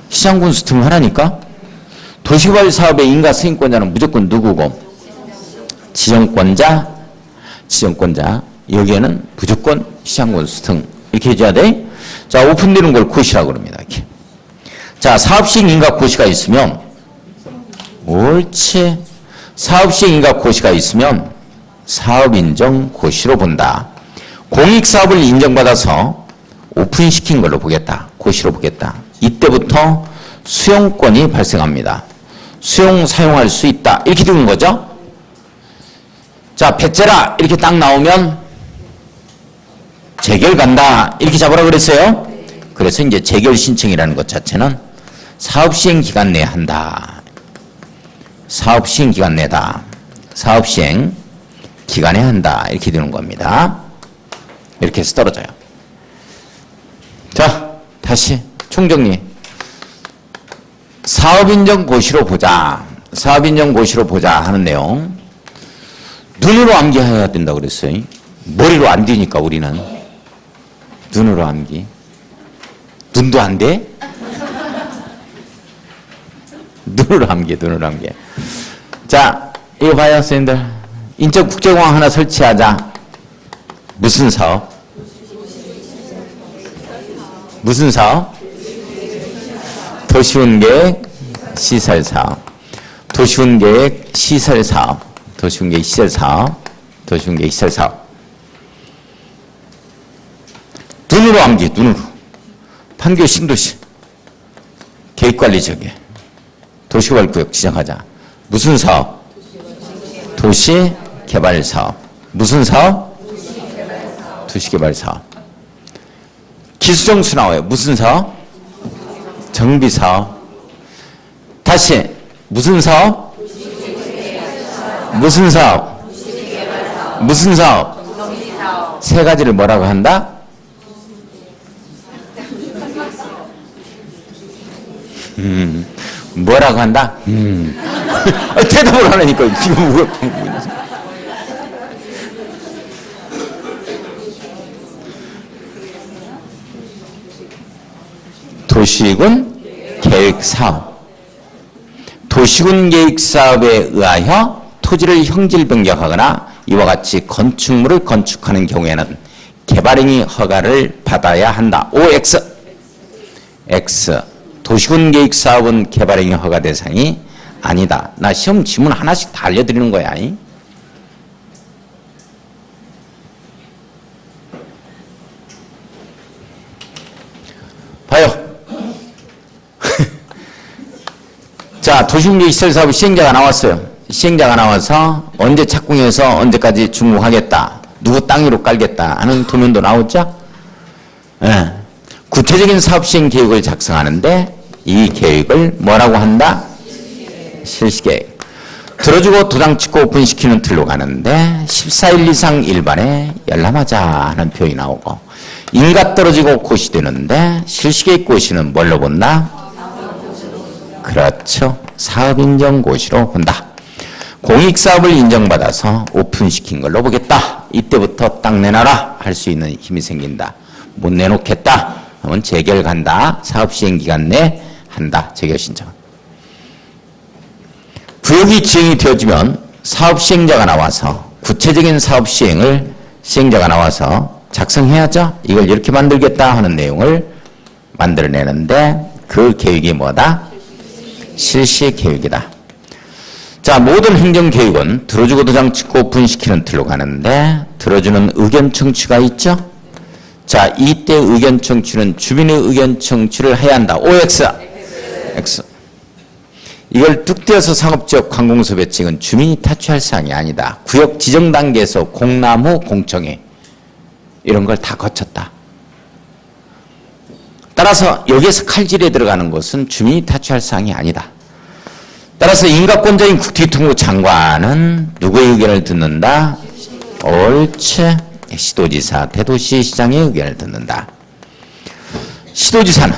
시장군 수팀을 하라니까? 도시개발 사업의 인가 승인권자는 무조건 누구고? 지정권자, 여기에는 무조건 시장군 수등 이렇게 해줘야 돼. 자, 오픈되는 걸 고시라고 그럽니다. 이렇게. 자, 사업시행 인가 고시가 있으면, 옳지. 사업시행 인가 고시가 있으면 사업인정 고시로 본다. 공익사업을 인정받아서 오픈시킨 걸로 보겠다. 고시로 보겠다. 이때부터 수용권이 발생합니다. 사용할 수 있다. 이렇게 되는 거죠. 자, 배째라 이렇게 딱 나오면 재결 간다. 이렇게 잡으라 그랬어요. 그래서 이제 재결 신청이라는 것 자체는 사업시행 기간 내에 한다. 사업시행 기간 내다. 사업시행 기간에 한다. 이렇게 되는 겁니다. 이렇게 해서 떨어져요. 자, 다시 총정리. 사업인정 고시로 보자. 사업인정 고시로 보자 하는 내용. 눈으로 암기해야 된다고 그랬어요. 머리로 안 되니까 우리는. 눈으로 암기. 눈도 안 돼? 눈으로 암기, 눈으로 암기. 자, 이거 봐요, 선생님들. 인적 국제공항 하나 설치하자. 무슨 사업? 무슨 사업? 도시운계획 시설사업. 도시운계획 시설사업. 도시운계획 시설사업. 도시운계획 시설사업. 눈으로 암기, 눈으로. 판교 신도시. 계획관리적에. 도시개발구역 지정하자. 무슨 사업? 도시개발사업. 무슨 사업? 도시개발사업. 기수정수 나와요. 무슨 사업? 정비사업. 다시 무슨 사업? 무슨 사업? 무슨 사업? 세 가지를 뭐라고 한다? 뭐라고 한다? 대답을 하려니까 지금 물어보는 거지. 도시군 계획사업. 도시군 계획사업에 의하여 토지를 형질 변경하거나 이와 같이 건축물을 건축하는 경우에는 개발행위 허가를 받아야 한다. OX. X. 도시군 계획사업은 개발행위 허가 대상이 아니다. 나 시험 지문 하나씩 다 알려드리는 거야. 봐요. 자, 도시군계획 시설사업 시행자가 나왔어요. 시행자가 나와서 언제 착공해서 언제까지 준공하겠다. 누구 땅위로 깔겠다 하는 도면도 나오죠. 네. 구체적인 사업 시행 계획을 작성하는데 이 계획을 뭐라고 한다? 실시계획. 들어주고 도장 찍고 오픈시키는 틀로 가는데 14일 이상 일반에 열람하자 하는 표현이 나오고 인가 떨어지고 고시되는데 실시계획 고시는 뭘로 본다? 그렇죠. 사업인정고시로 본다. 공익사업을 인정받아서 오픈시킨 걸로 보겠다. 이때부터 땅 내놔라 할 수 있는 힘이 생긴다. 못 내놓겠다 하면 재결 간다. 사업시행기간 내 한다. 재결 신청. 구역이 지정이 되어지면 사업시행자가 나와서 구체적인 사업시행을 시행자가 나와서 작성해야죠. 이걸 이렇게 만들겠다 하는 내용을 만들어내는데 그 계획이 뭐다? 실시계획이다. 자, 모든 행정계획은 들어주고 도장 찍고 오픈시키는 틀로 가는데 들어주는 의견 청취가 있죠. 자, 이때 의견 청취는 주민의 의견 청취를 해야 한다. OX. X. 이걸 뚝 떼어서 상업지역 관공서 배칭은 주민이 타취할 사항이 아니다. 구역 지정 단계에서 공람 후 공청회 이런 걸 다 거쳤다. 따라서 여기에서 칼질에 들어가는 것은 주민이 타취할 사항이 아니다. 따라서 인가권자인 국토교통부 장관은 누구의 의견을 듣는다? 옳지. 시도지사, 대도시시장의 의견을 듣는다. 시도지사는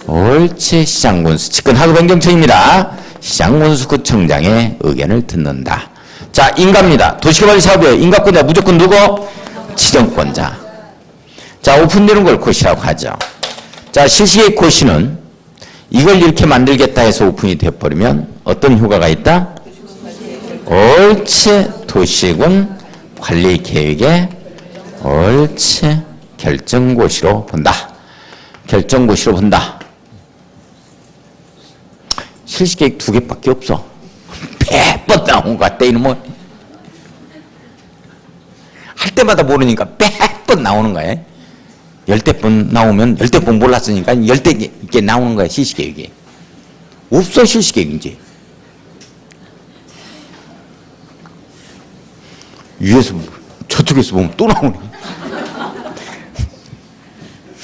옳지. 시장군수, 직권하급행정처입니다. 시장군수구청장의 의견을 듣는다. 자, 인가입니다. 도시개발사업에 인가권자 무조건 누구? 지정권자. 자, 오픈되는 걸 고시라고 하죠. 자, 실시계획 고시는 이걸 이렇게 만들겠다 해서 오픈이 돼버리면 어떤 효과가 있다? 옳지. 도시군 관리계획에 옳지. 결정고시로 본다. 결정고시로 본다. 실시계획 2개밖에 없어. 100번 나온 것 같아. 이놈은 할 때마다 모르니까 100번 나오는 거야. 10대 번 나오면 10대 번 몰랐으니까 10대 개 나오는 거야. 실시계획이. 없어, 실시계획인지. 위에서, 저쪽에서 보면 또 나오네.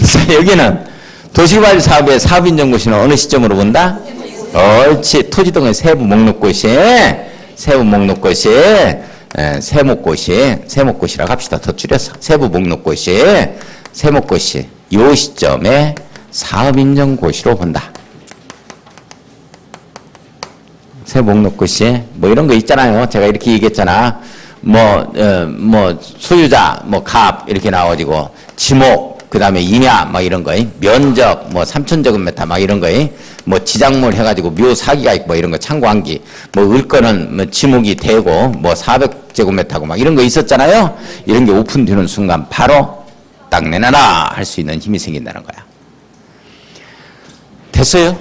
자, 여기는 도시개발 사업의 사업인정고시는 어느 시점으로 본다? 옳지. 토지등의 세부 목록고시, 세부 목록고시, 세목고시라고 합시다. 더 줄여서. 세부 목록고시, 세목고시. 요 시점에 사업인정고시로 본다. 세목록고시, 뭐 이런 거 있잖아요. 제가 이렇게 얘기했잖아. 소유자, 갑, 이렇게 나와가지고, 지목, 그 다음에 임야, 막 이런 거, 면적, 3,000제곱미터, 막 이런 거, 지작물 해가지고 묘 사기가 있고, 이런 거, 창고한기, 을 거는 지목이 되고, 400제곱미터고, 막 이런 거 있었잖아요. 이런 게 오픈되는 순간 바로 딱 내놔라! 할 수 있는 힘이 생긴다는 거야. 됐어요?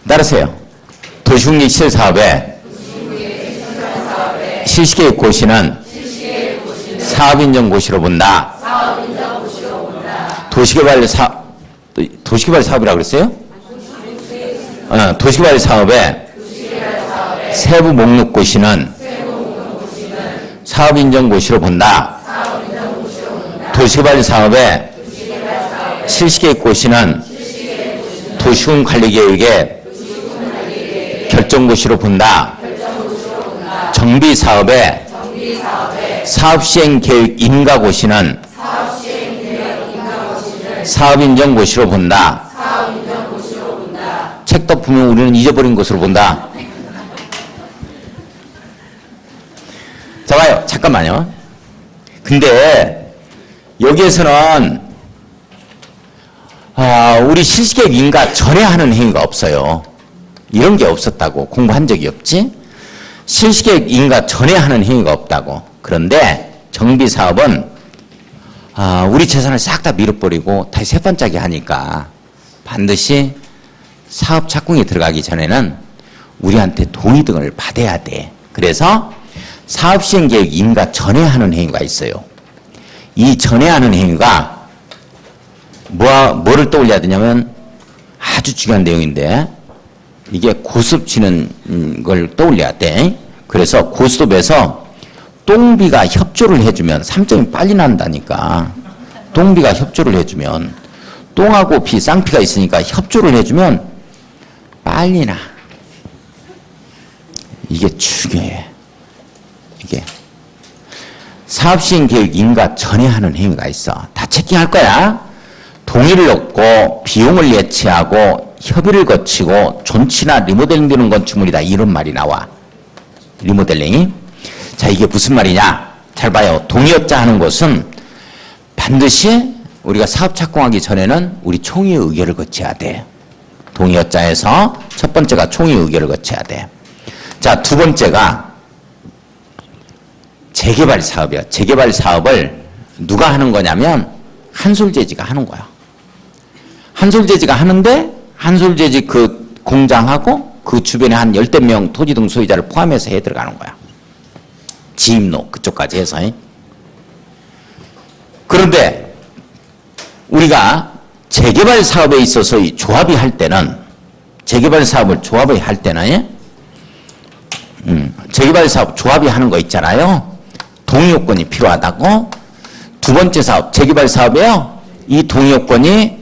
따르세요. 도시국립 시설사업의 실시계획고시는 사업인정고시로 본다. 도시개발 사업이라고 그랬어요? 도시개발 사업의 세부 목록고시는 사업인정고시로 본다. 도시개발 사업의 실시계획고시는 도시군관리계획의 결정고시로 본다. 정비사업의 사업시행계획 인가고시는 사업인정고시로 본다. 책 덮으면 우리는 잊어버린 것으로 본다. 자, 봐요. 잠깐만요. 근데 여기에서는 우리 실시계획 인가 전에 하는 행위가 없어요. 이런 게 없었다고. 공부한 적이 없지? 실시계획 인가 전에 하는 행위가 없다고. 그런데 정비사업은 우리 재산을 싹 다 밀어버리고 다시 세 번째게 하니까 반드시 사업 착공에 들어가기 전에는 우리한테 동의 등을 받아야 돼. 그래서 사업시행계획 인가 전에 하는 행위가 있어요. 이 전에 하는 행위가 뭐를 떠올려야 되냐면 아주 중요한 내용인데 이게 고스톱 치는 걸 떠올려야 돼. 그래서 고스톱에서 똥비가 협조를 해주면 3점이 빨리 난다니까. 똥비가 협조를 해주면 똥하고 비, 쌍피가 있으니까 협조를 해주면 빨리 나. 이게 중요해. 이게 사업시행계획 인가 전에 하는 행위가 있어. 다 체킹할 거야. 동의를 얻고 비용을 예치하고 협의를 거치고 존치나 리모델링 되는 건축물이다. 이런 말이 나와. 리모델링이. 자, 이게 무슨 말이냐? 잘 봐요. 동의업자 하는 것은 반드시 우리가 사업 착공하기 전에는 우리 총회 의결을 거쳐야 돼. 동의업자에서 첫 번째가 총회 의결을 거쳐야 돼. 자, 두 번째가 재개발 사업이야. 재개발 사업을 누가 하는 거냐면 한솔재지가 하는 거야. 한솔재지가 하는데 한솔재지 그 공장하고 그 주변에 한 10명 토지 등 소유자를 포함해서 해 들어가는 거야. 지임로 그쪽까지 해서. 그런데 우리가 재개발 사업에 있어서 이 조합이 할 때는 재개발 사업을 조합이 할 때는 재개발 사업 조합이 하는 거 있잖아요. 동의요건이 필요하다고. 두 번째 사업 재개발 사업에요. 이 동의요건이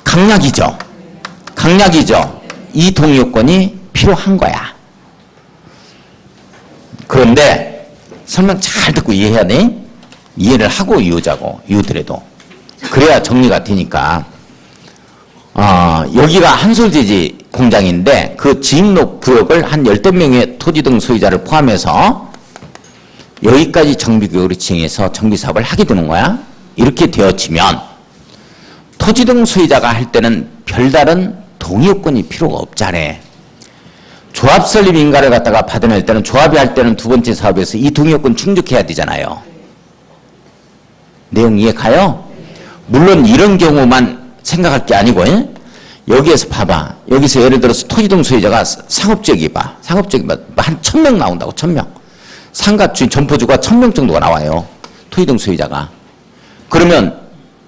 강약이죠. 강약이죠. 이 동의요건이 필요한 거야. 그런데 설명 잘 듣고 이해해야 돼. 이해를 하고 이유자고 이유들에도 그래야 정리가 되니까. 여기가 한솔재지 공장인데 그 지임로 구역을 한 10명의 토지 등 소유자를 포함해서 여기까지 정비구역을 지정해서 정비사업을 하게 되는 거야. 이렇게 되어지면 토지 등 소유자가 할 때는 별다른 동의요건이 필요가 없잖아. 조합 설립 인가를 갖다가 받아낼 때는 조합이 할 때는 두 번째 사업에서 이 동의요건 충족해야 되잖아요. 내용 이해 가요? 물론 이런 경우만 생각할 게 아니고 여기에서 봐봐. 여기서 예를 들어서 토지 등 소유자가 상업지역이 봐. 상업지역이 한 1000명 나온다고. 1000명. 상가 주인 점포주가 1000명 정도가 나와요. 토지 등 소유자가. 그러면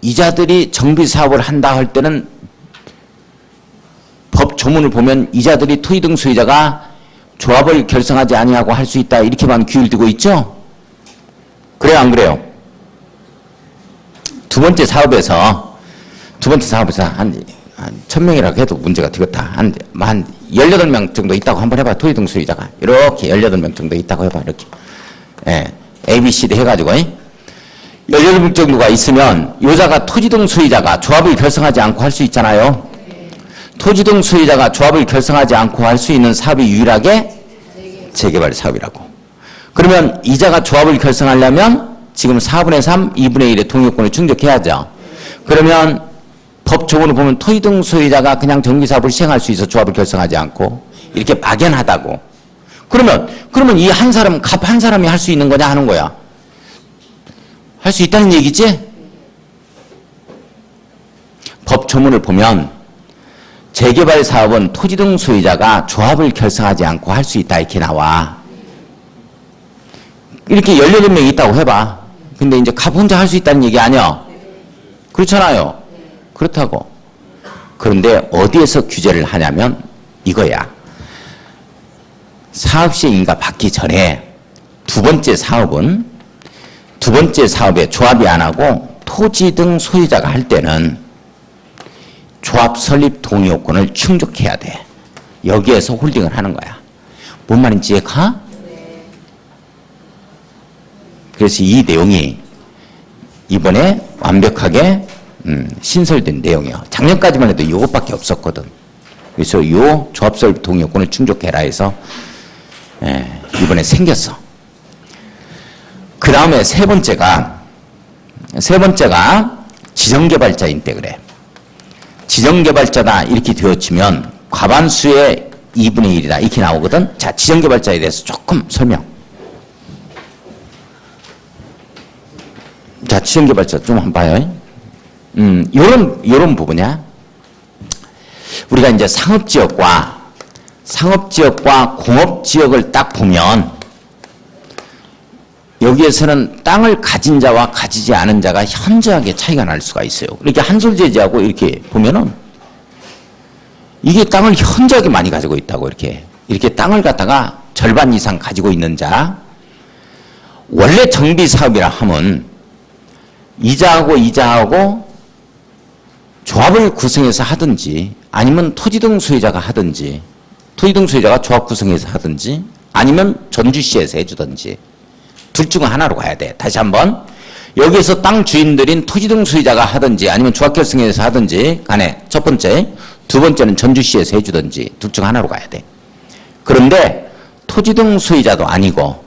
이자들이 정비사업을 한다 할 때는 법 조문을 보면 이자들이 토지 등 소유자가 조합을 결성하지 아니하고 할 수 있다 이렇게만 규율되고 있죠. 그래요 안 그래요? 두 번째 사업에서 한 1000명이라고 해도 문제가 되겠다. 한 18명 정도 있다고 한번 해봐. 토지 등 소유자가 이렇게 18명 정도 있다고 해봐. 이렇게 A, B, C, D 해가지고 18명 정도가 있으면 여자가 토지 등 소유자가 조합을 결성하지 않고 할 수 있잖아요. 토지 등 소유자가 조합을 결성하지 않고 할 수 있는 사업이 유일하게 재개발 사업이라고. 그러면 이자가 조합을 결성하려면 지금 4분의 3, 2분의 1의 동의요건을 충족해야죠. 그러면 법 조문을 보면 토지 등 소유자가 그냥 정비사업을 시행할 수 있어 조합을 결성하지 않고 이렇게 막연하다고. 그러면 이 한 사람, 갑 한 사람이 할 수 있는 거냐 하는 거야. 할 수 있다는 얘기지? 법 조문을 보면 재개발 사업은 토지 등 소유자가 조합을 결성하지 않고 할 수 있다 이렇게 나와. 이렇게 18명이 있다고 해봐. 근데 이제 갑 혼자 할 수 있다는 얘기 아니야? 그렇잖아요. 그렇다고. 그런데 어디에서 규제를 하냐면 이거야. 사업시행인가 받기 전에 두 번째 사업에 조합이 안 하고 토지 등 소유자가 할 때는 조합 설립 동의 요건을 충족해야 돼. 여기에서 홀딩을 하는 거야. 뭔 말인지 이해가? 그래서 이 내용이 이번에 완벽하게 신설된 내용이에요. 작년까지만 해도 이것밖에 없었거든. 그래서 이 조합 설립 동의 요건을 충족해라 해서 이번에 생겼어. 그 다음에 세 번째가 지정개발자인데 그래. 지정개발자다 이렇게 되어지면 과반수의 2분의 1이다 이렇게 나오거든. 자, 지정개발자에 대해서 조금 설명. 자, 지정개발자 좀 한번 봐요. 요런 부분이야. 우리가 이제 상업지역과 공업지역을 딱 보면 여기에서는 땅을 가진 자와 가지지 않은 자가 현저하게 차이가 날 수가 있어요. 이렇게 한솔제지하고 이렇게 보면은 이게 땅을 현저하게 많이 가지고 있다고 이렇게 땅을 갖다가 절반 이상 가지고 있는 자. 원래 정비사업이라 하면 이자하고 조합을 구성해서 하든지 아니면 토지 등 소유자가 하든지 토지 등 소유자가 조합 구성해서 하든지 아니면 전주시에서 해주든지 둘 중 하나로 가야 돼. 다시 한번 여기에서 땅 주인들인 토지 등 소유자가 하든지 아니면 조합 결성해서 하든지 간에 첫 번째, 두 번째는 전주시에서 해주든지 둘 중 하나로 가야 돼. 그런데 토지 등 소유자도 아니고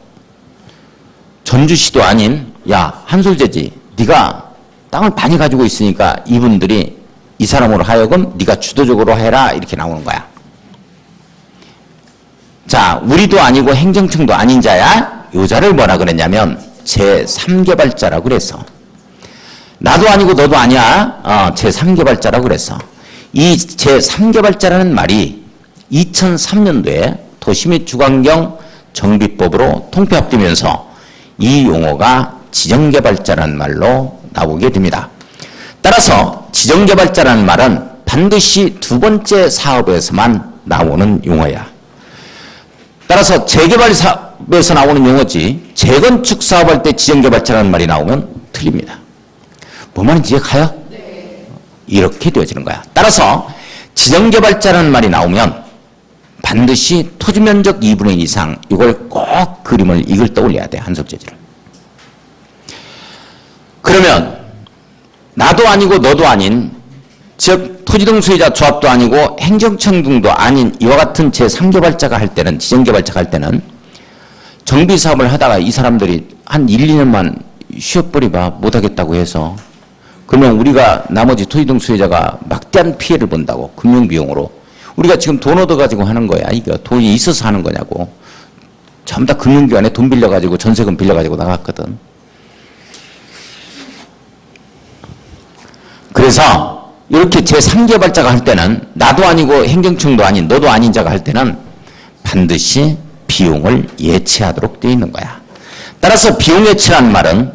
전주시도 아닌 야 한솔제지 네가 땅을 많이 가지고 있으니까 이분들이 이 사람으로 하여금 네가 주도적으로 해라 이렇게 나오는 거야. 자, 우리도 아니고 행정청도 아닌 자야. 요자를 뭐라 그랬냐면 제3개발자라고 그랬어. 나도 아니고 너도 아니야. 제3개발자라고 그랬어. 이 제3개발자라는 말이 2003년도에 도시및 주거환경 정비법으로 통폐합되면서 이 용어가 지정개발자라는 말로 나오게 됩니다. 따라서 지정개발자라는 말은 반드시 두 번째 사업에서만 나오는 용어야. 따라서 재개발 사업에서 나오는 용어지 재건축 사업할 때 지정개발자라는 말이 나오면 틀립니다. 뭔 말인지 이해가요? 네. 이렇게 되어지는 거야. 따라서 지정개발자라는 말이 나오면 반드시 토지면적 2분의 1 이상 이걸 꼭 그림을 이걸 떠올려야 돼. 한석재지를. 그러면 나도 아니고 너도 아닌 즉 토지 등 소유자 조합도 아니고 행정청 등도 아닌 이와 같은 제3개발자가 할 때는 지정개발자가 할 때는 정비사업을 하다가 이 사람들이 한 1, 2년만 쉬어버리봐 못하겠다고 해서 그러면 우리가 나머지 토지 등 소유자가 막대한 피해를 본다고 금융비용으로 우리가 지금 돈 얻어가지고 하는 거야. 이거 돈이 있어서 하는 거냐고. 전부 다 금융기관에 돈 빌려가지고 전세금 빌려가지고 나갔거든. 그래서 이렇게 제3개발자가 할 때는 나도 아니고 행정청도 아닌 너도 아닌 자가 할 때는 반드시 비용을 예치하도록 되어 있는 거야. 따라서 비용 예치라는 말은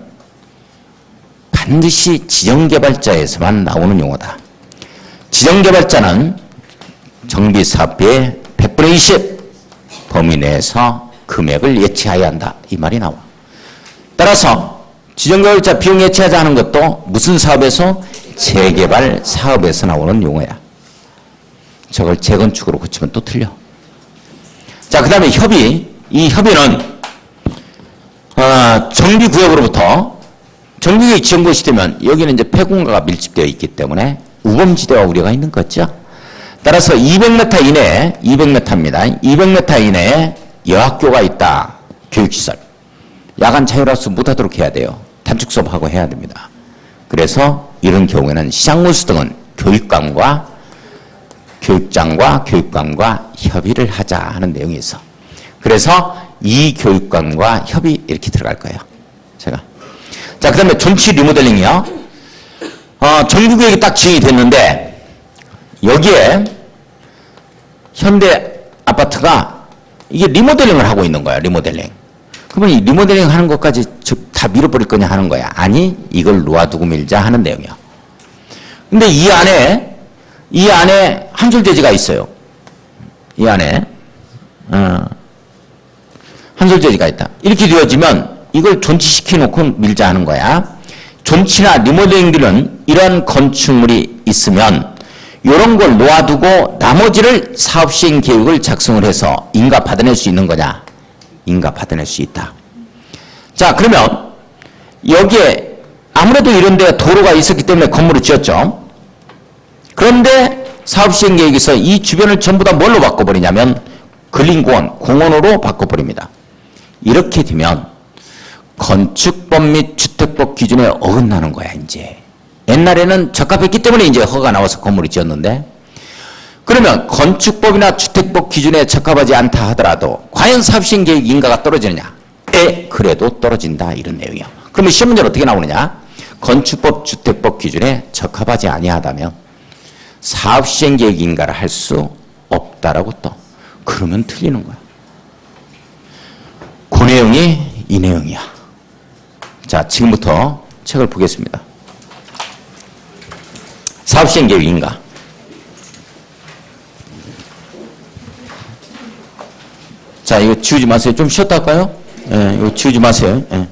반드시 지정개발자에서만 나오는 용어다. 지정개발자는 정비사업비의 100분의 20 범위 내에서 금액을 예치해야 한다. 이 말이 나와. 따라서 지정개발자 비용 예치하지 않은 것도 무슨 사업에서? 재개발 사업에서 나오는 용어야. 저걸 재건축으로 고치면 또 틀려. 자, 그 다음에 협의. 이 협의는 정비구역으로부터 정비구역이 지은 곳이 되면 여기는 이제 폐공가가 밀집되어 있기 때문에 우범지대와 우려가 있는 거죠. 따라서 200m 이내에 200m입니다. 200m 이내에 여학교가 있다. 교육시설. 야간 자율학습 못하도록 해야 돼요. 단축 수업하고 해야 됩니다. 그래서 이런 경우에는 시장문수 등은 교육장과 협의를 하자 하는 내용이 있어. 그래서 이 교육관과 협의 이렇게 들어갈 거예요. 제가. 자, 그 다음에 존치 리모델링이요. 정비구역이 딱 지정이 됐는데 여기에 현대 아파트가 이게 리모델링을 하고 있는 거야. 리모델링. 그러면 이 리모델링 하는 것까지 다 밀어버릴 거냐 하는 거야. 아니, 이걸 놓아두고 밀자 하는 내용이야. 근데 이 안에 한솔재지가 있어요. 이 안에 한솔재지가 있다. 이렇게 되어지면 이걸 존치시켜놓고 밀자 하는 거야. 존치나 리모델링들은 이런 건축물이 있으면 이런 걸 놓아두고 나머지를 사업시행 계획을 작성을 해서 인가 받아낼 수 있는 거냐? 인가 받아낼 수 있다. 자, 그러면 여기에 아무래도 이런 데 도로가 있었기 때문에 건물을 지었죠. 그런데 사업시행 계획에서 이 주변을 전부 다 뭘로 바꿔버리냐면 근린공원, 공원으로 바꿔버립니다. 이렇게 되면 건축법 및 주택법 기준에 어긋나는 거야, 이제. 옛날에는 적합했기 때문에 이제 허가가 나와서 건물을 지었는데, 그러면 건축법이나 주택법 기준에 적합하지 않다 하더라도 과연 사업시행 계획 인가가 떨어지느냐? 그래도 떨어진다, 이런 내용이야. 그러면 시험 문제는 어떻게 나오느냐? 건축법, 주택법 기준에 적합하지 아니하다면 사업시행 계획 인가를 할 수 없다라고 또. 그러면 틀리는 거야. 그 내용이 이 내용이야. 자, 지금부터 책을 보겠습니다. 사업시행 계획 인가. 자, 이거 지우지 마세요. 좀 쉬었다 할까요? 예, 이거 지우지 마세요. 예.